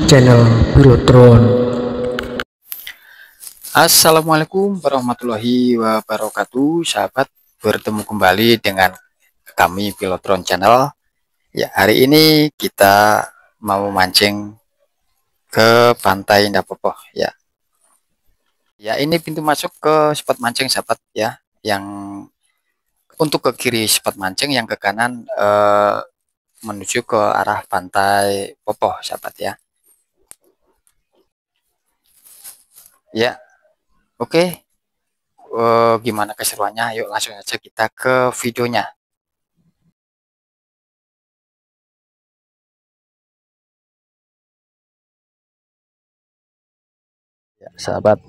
channel Pilotron. Assalamualaikum warahmatullahi wabarakatuh, sahabat. Bertemu kembali dengan kami Pilotron Channel. Ya, hari ini kita mau mancing ke Pantai Indah Popoh ya. Ya, ini pintu masuk ke spot mancing, sahabat ya. Yang untuk ke kiri spot mancing, yang ke kanan menuju ke arah Pantai Popoh, sahabat ya. Ya, oke. Gimana keseruannya? Yuk langsung aja kita ke videonya. Ya, sahabat.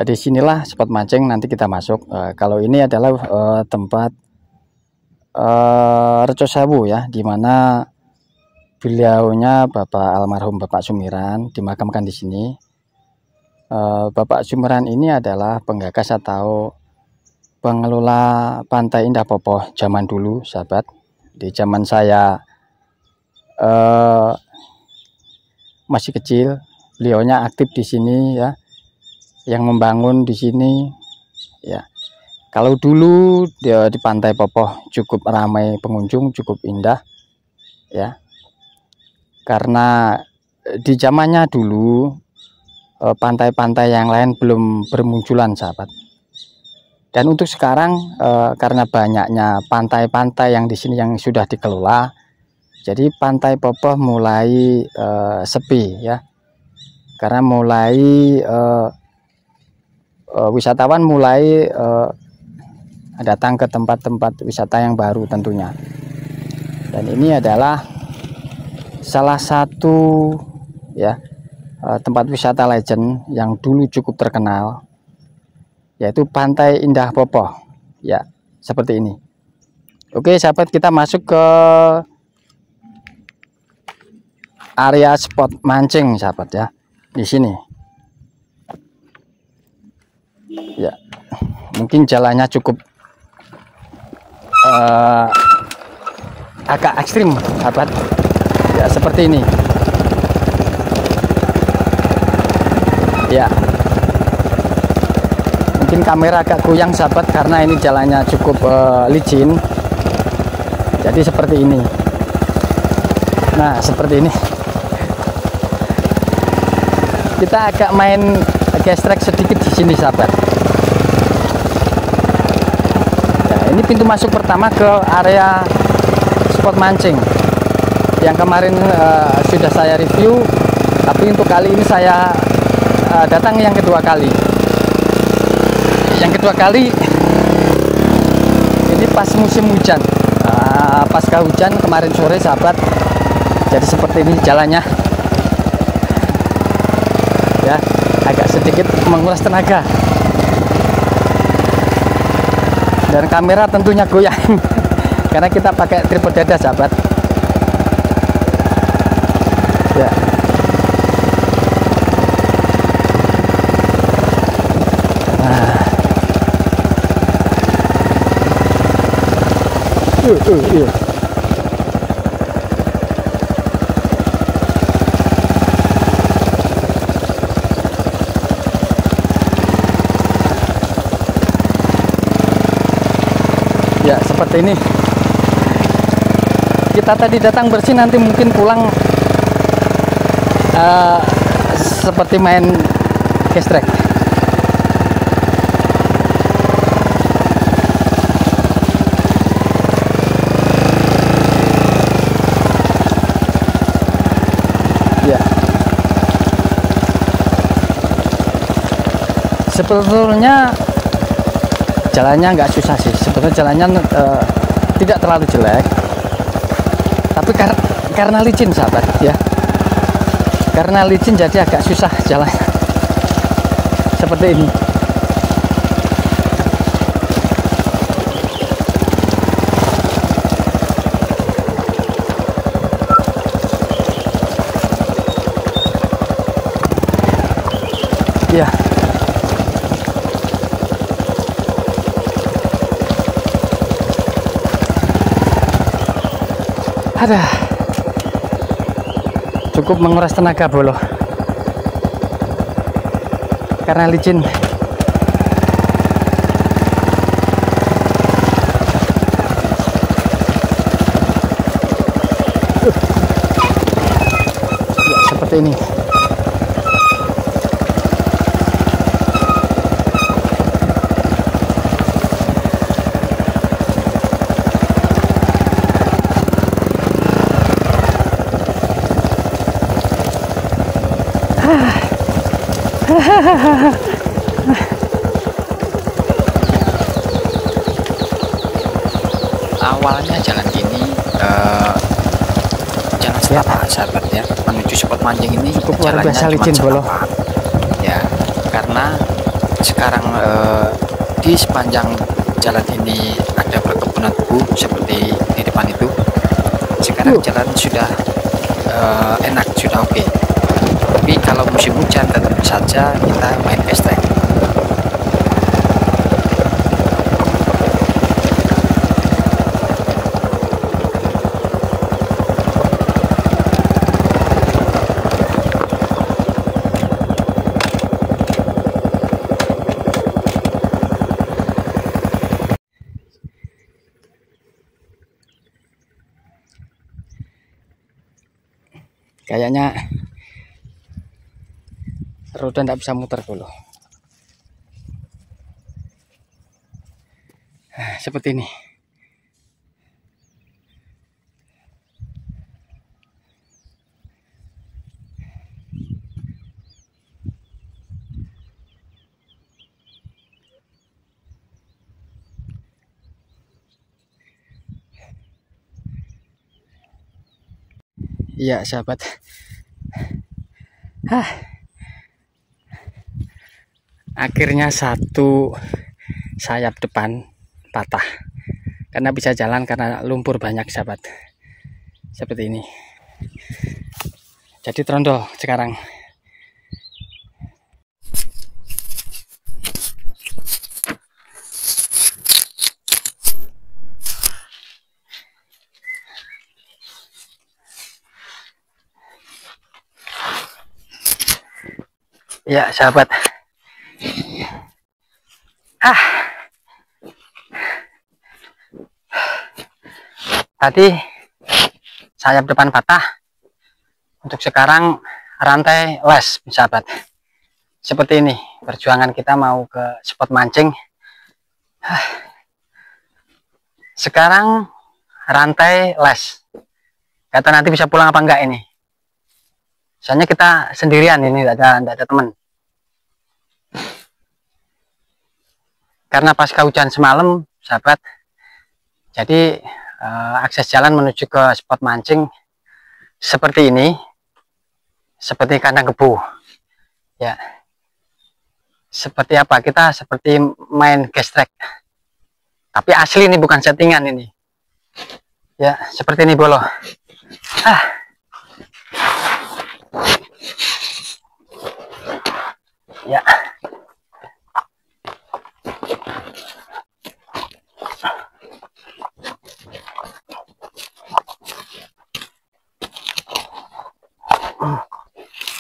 Disinilah spot mancing nanti kita masuk. Kalau ini adalah tempat Reco Sawu ya, dimana beliaunya Bapak almarhum Bapak Sumiran dimakamkan di sini. Bapak Sumiran ini adalah penggagas atau pengelola Pantai Indah Popoh zaman dulu, sahabat. Di zaman saya masih kecil, beliaunya aktif di sini ya, yang membangun di sini ya. Kalau dulu di Pantai Popoh cukup ramai pengunjung, cukup indah ya, karena di zamannya dulu pantai-pantai yang lain belum bermunculan, sahabat. Dan untuk sekarang karena banyaknya pantai-pantai yang di sini yang sudah dikelola, jadi Pantai Popoh mulai sepi ya, karena mulai wisatawan mulai datang ke tempat-tempat wisata yang baru tentunya. Dan ini adalah salah satu ya tempat wisata legend yang dulu cukup terkenal, yaitu Pantai Indah Popoh ya, seperti ini. Oke sahabat, kita masuk ke area spot mancing, sahabat ya, di sini ya. Mungkin jalannya cukup agak ekstrim, sahabat ya, seperti ini ya. Mungkin kamera agak goyang, sahabat, karena ini jalannya cukup licin, jadi seperti ini. Nah, seperti ini kita agak main gestrek sedikit di sini, sahabat. Ini pintu masuk pertama ke area spot mancing yang kemarin sudah saya review, tapi untuk kali ini saya datang yang kedua kali. Yang kedua kali ini pas musim hujan, pasca hujan kemarin sore, sahabat. Jadi seperti ini jalannya ya, agak sedikit menguras tenaga. Dan kamera tentunya goyang karena kita pakai tripod dada, sahabat ya. Nah, ya seperti ini. Kita tadi datang bersih, nanti mungkin pulang seperti main gestrek. Ya, sebetulnya jalannya nggak susah sih, sebetulnya jalannya tidak terlalu jelek, tapi karena licin, sahabat ya, karena licin jadi agak susah jalan seperti ini. Ya, ada cukup menguras tenaga bolo karena licin. Ya, seperti ini. Awalnya jalan ini jalan setapak sahabat ya, menuju spot mancing ini Cukup luar jalannya biasa cuma licin bolo. setapak ya, karena sekarang di sepanjang jalan ini ada perkebunan tebu seperti di depan itu. Sekarang jalan sudah enak, sudah oke. Tapi kalau musim hujan tetap saja kita main gestrek. Kayaknya roda tidak bisa muter bolo. Seperti ini. Iya sahabat. Akhirnya satu sayap depan patah karena bisa jalan karena lumpur banyak sahabat. Seperti ini. Jadi trondol sekarang. Ya sahabat. Tadi sayap depan patah. Untuk sekarang rantai les sahabat. Seperti ini perjuangan kita mau ke spot mancing. Sekarang rantai les. Kata nanti bisa pulang apa enggak ini. Soalnya kita sendirian ini, tidak ada teman. Karena pasca hujan semalam sahabat, jadi akses jalan menuju ke spot mancing seperti ini, seperti kandang kebu ya. Seperti apa, kita seperti main gestrek, tapi asli ini, bukan settingan ini ya. Seperti ini bolo. Ya,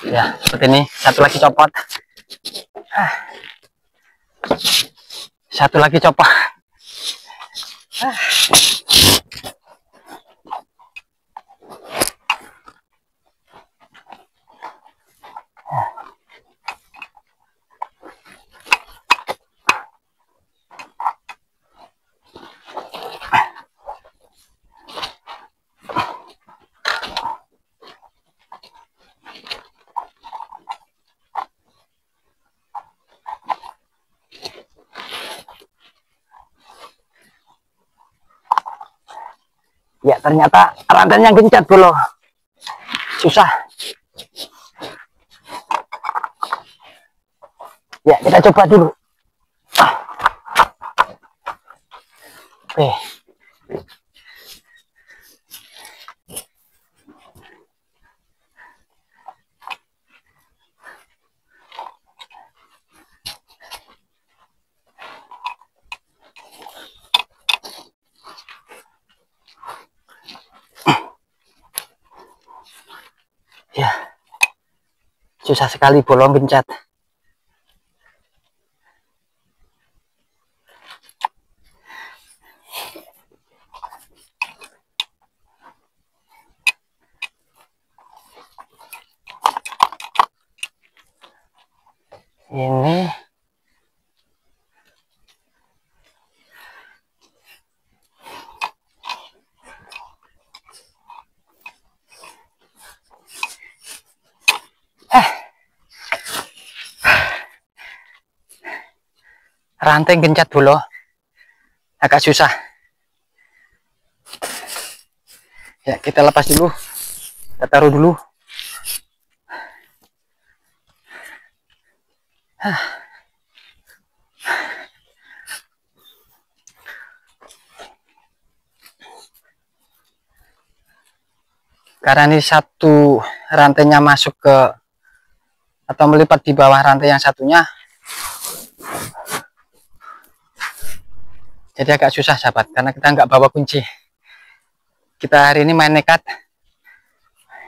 ya seperti ini. Satu lagi copot, satu lagi copot. Ya ternyata rantainya gencet bolo, susah. Ya kita coba dulu. Oke. Ya. Susah sekali bolong gencet. Ini rantai gencet dulu, agak susah. Ya, kita lepas dulu, kita taruh dulu. Karena ini satu rantainya masuk ke atau melipat di bawah rantai yang satunya, jadi agak susah sahabat, karena kita nggak bawa kunci. Kita hari ini main nekat,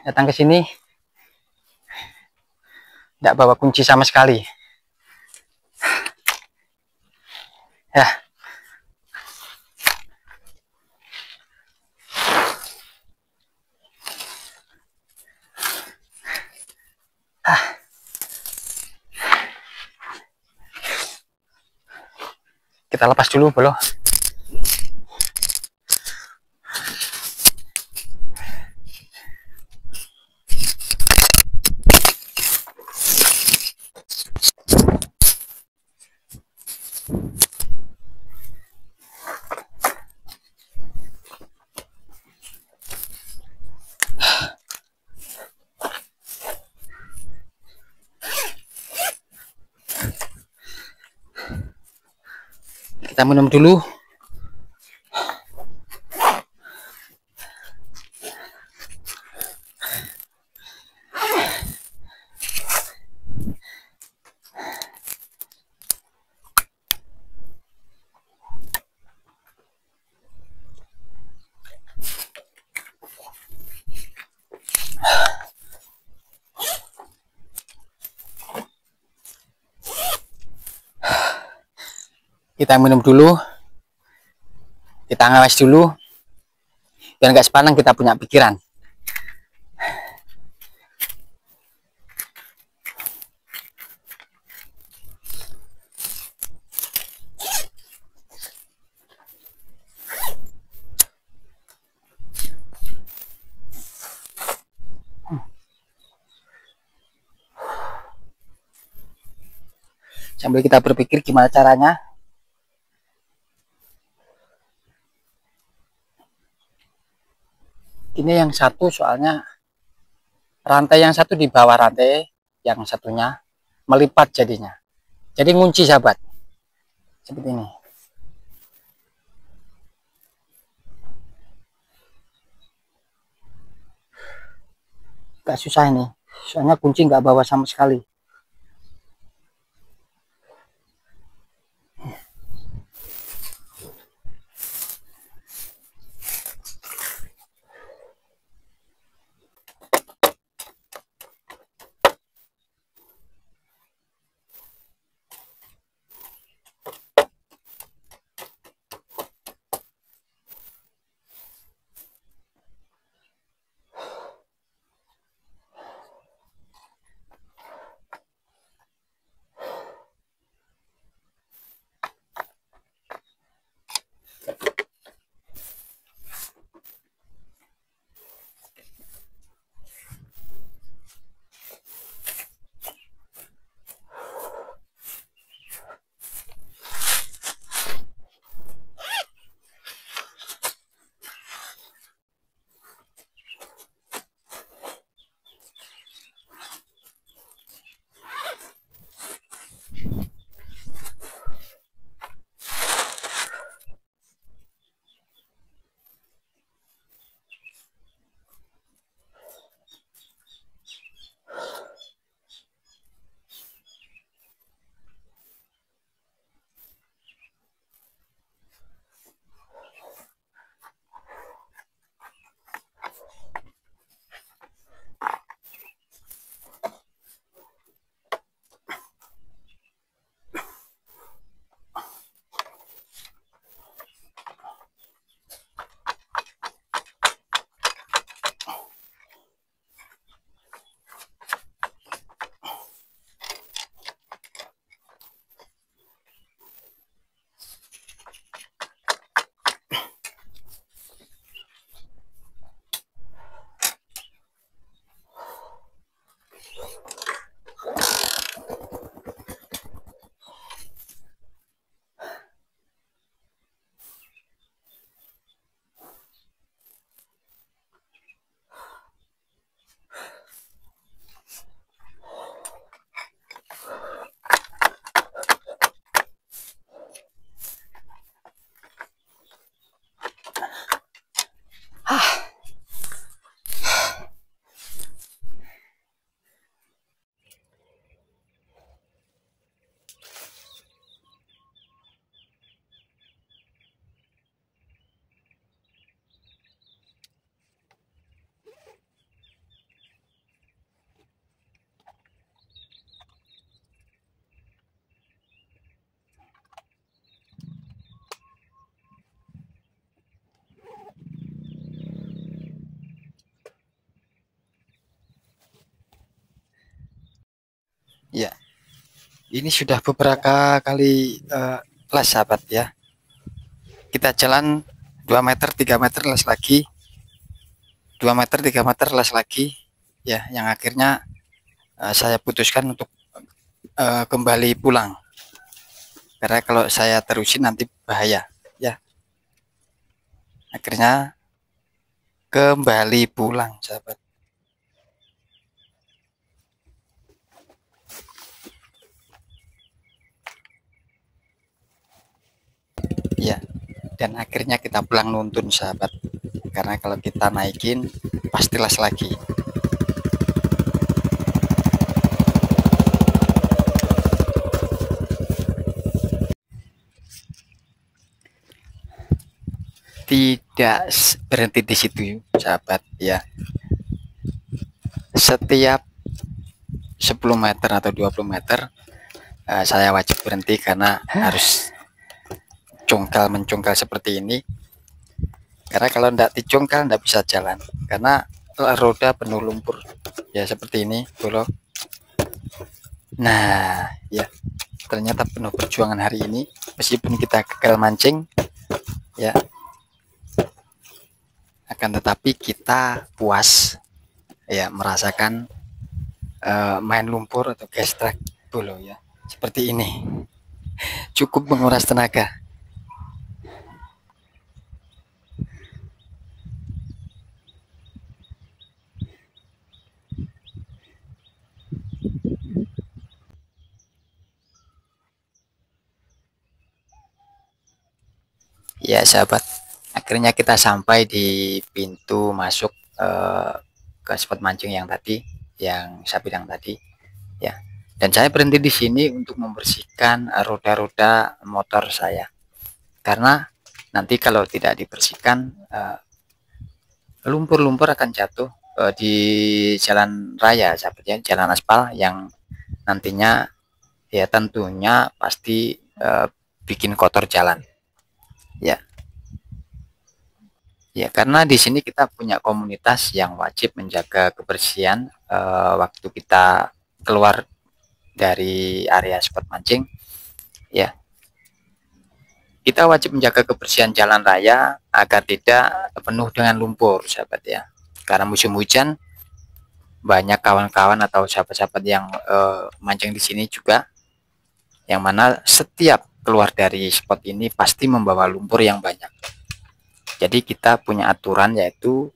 datang ke sini, nggak bawa kunci sama sekali. Ya. Kita lepas dulu belum. Kita minum dulu. Kita minum dulu, kita ngawas dulu, biar nggak sepanang kita punya pikiran. Sambil kita berpikir gimana caranya. Ini yang satu soalnya rantai yang satu di bawah rantai yang satunya melipat jadinya. Jadi ngunci sahabat. Seperti ini. Gak susah ini. Soalnya kunci nggak bawa sama sekali. Ya, ini sudah beberapa kali les sahabat ya. Kita jalan 2 meter 3 meter les lagi, 2 meter 3 meter les lagi ya, yang akhirnya saya putuskan untuk kembali pulang, karena kalau saya terusin nanti bahaya ya. Akhirnya kembali pulang sahabat. Ya, dan akhirnya kita pulang nuntun sahabat, karena kalau kita naikin pasti les lagi. Tidak berhenti di situ sahabat ya. Setiap 10 meter atau 20 meter saya wajib berhenti, karena harus congkal mencongkal seperti ini, karena kalau tidak dicongkal tidak bisa jalan, karena roda penuh lumpur ya, seperti ini bro. Nah ya, ternyata penuh perjuangan hari ini, meskipun kita gagal mancing ya, akan tetapi kita puas ya merasakan main lumpur atau gestrek bolo ya, seperti ini. Cukup menguras tenaga. Ya sahabat, akhirnya kita sampai di pintu masuk ke spot mancing yang tadi, yang saya bilang tadi ya. Dan saya berhenti di sini untuk membersihkan roda-roda motor saya, karena nanti kalau tidak dibersihkan lumpur-lumpur akan jatuh di jalan raya sahabat ya, jalan aspal yang nantinya ya tentunya pasti bikin kotor jalan ya. Ya, karena di sini kita punya komunitas yang wajib menjaga kebersihan waktu kita keluar dari area spot mancing ya. Kita wajib menjaga kebersihan jalan raya agar tidak penuh dengan lumpur sahabat ya. Karena musim hujan banyak kawan-kawan atau sahabat-sahabat yang mancing di sini juga, yang mana setiap keluar dari spot ini pasti membawa lumpur yang banyak. Jadi kita punya aturan, yaitu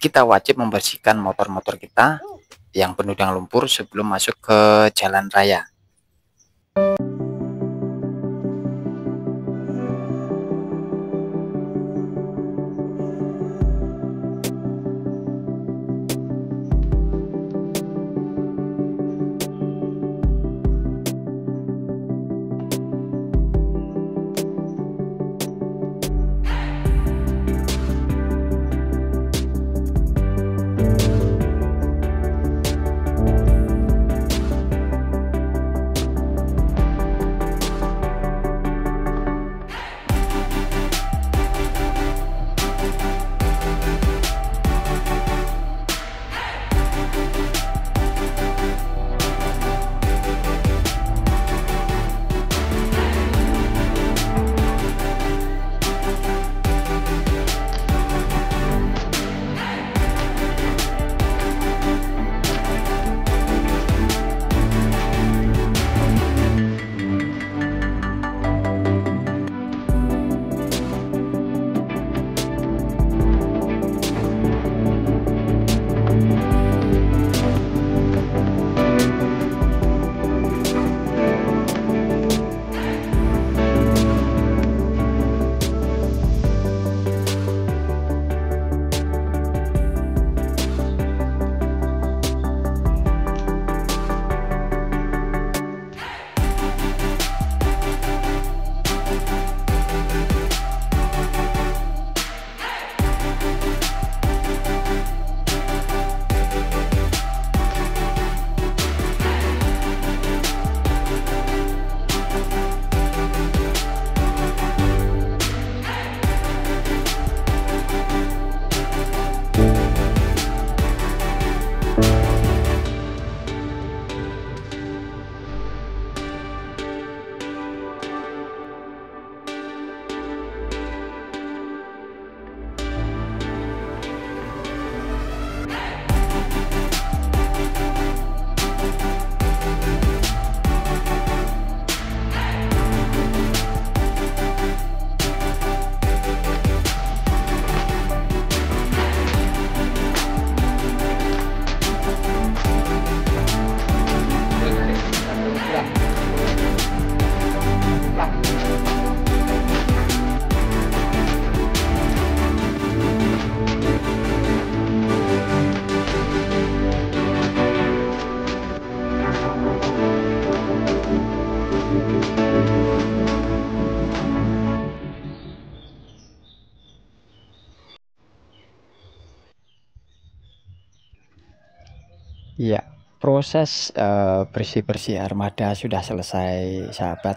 kita wajib membersihkan motor-motor kita yang penuh dengan lumpur sebelum masuk ke jalan raya. Iya, proses bersih-bersih armada sudah selesai, sahabat.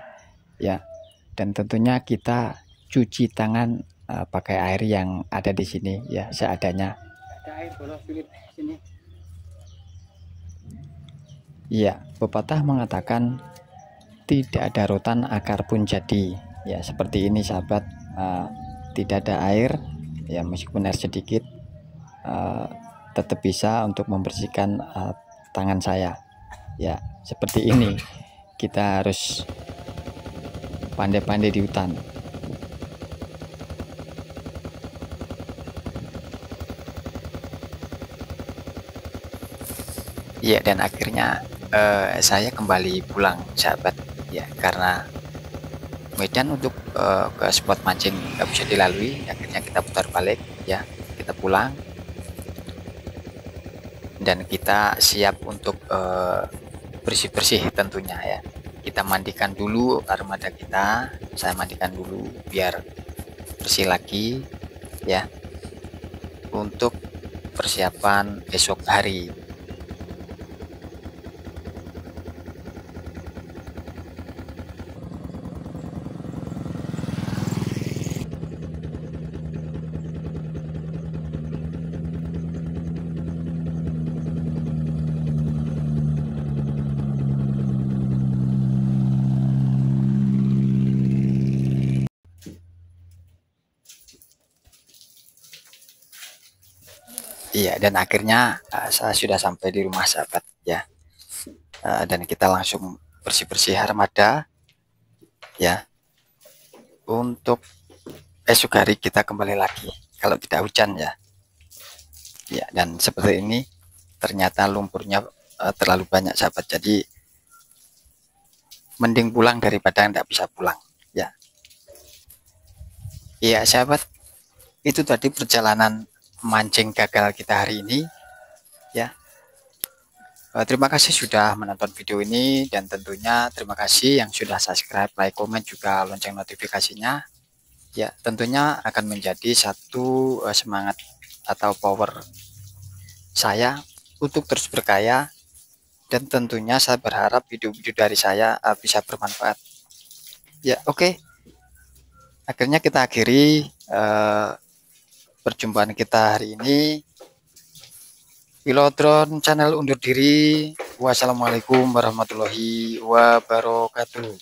Ya, dan tentunya kita cuci tangan pakai air yang ada di sini ya, seadanya. Ada air bolos Philip sini. Iya, pepatah mengatakan tidak ada rotan akar pun jadi. Ya, seperti ini sahabat. Tidak ada air, ya meskipun air sedikit, tetap bisa untuk membersihkan tangan saya. Ya, seperti ini. Kita harus pandai-pandai di hutan. Iya, dan akhirnya saya kembali pulang, sahabat. Ya, karena medan untuk ke spot mancing nggak bisa dilalui, akhirnya kita putar balik ya, kita pulang dan kita siap untuk bersih-bersih tentunya ya. Kita mandikan dulu armada kita, saya mandikan dulu biar bersih lagi ya, untuk persiapan esok hari. Iya, dan akhirnya saya sudah sampai di rumah, sahabat ya. Dan kita langsung bersih-bersih armada ya, untuk esok hari kita kembali lagi kalau tidak hujan ya. Ya, dan seperti ini ternyata lumpurnya terlalu banyak, sahabat. Jadi mending pulang daripada tidak bisa pulang ya. Iya, sahabat, itu tadi perjalanan mancing gagal kita hari ini ya. Terima kasih sudah menonton video ini, dan tentunya terima kasih yang sudah subscribe, like, komen, juga lonceng notifikasinya ya. Tentunya akan menjadi satu semangat atau power saya untuk terus berkaya, dan tentunya saya berharap video-video dari saya bisa bermanfaat ya. Oke, akhirnya kita akhiri perjumpaan kita hari ini. Pilotron channel undur diri. Wassalamualaikum warahmatullahi wabarakatuh.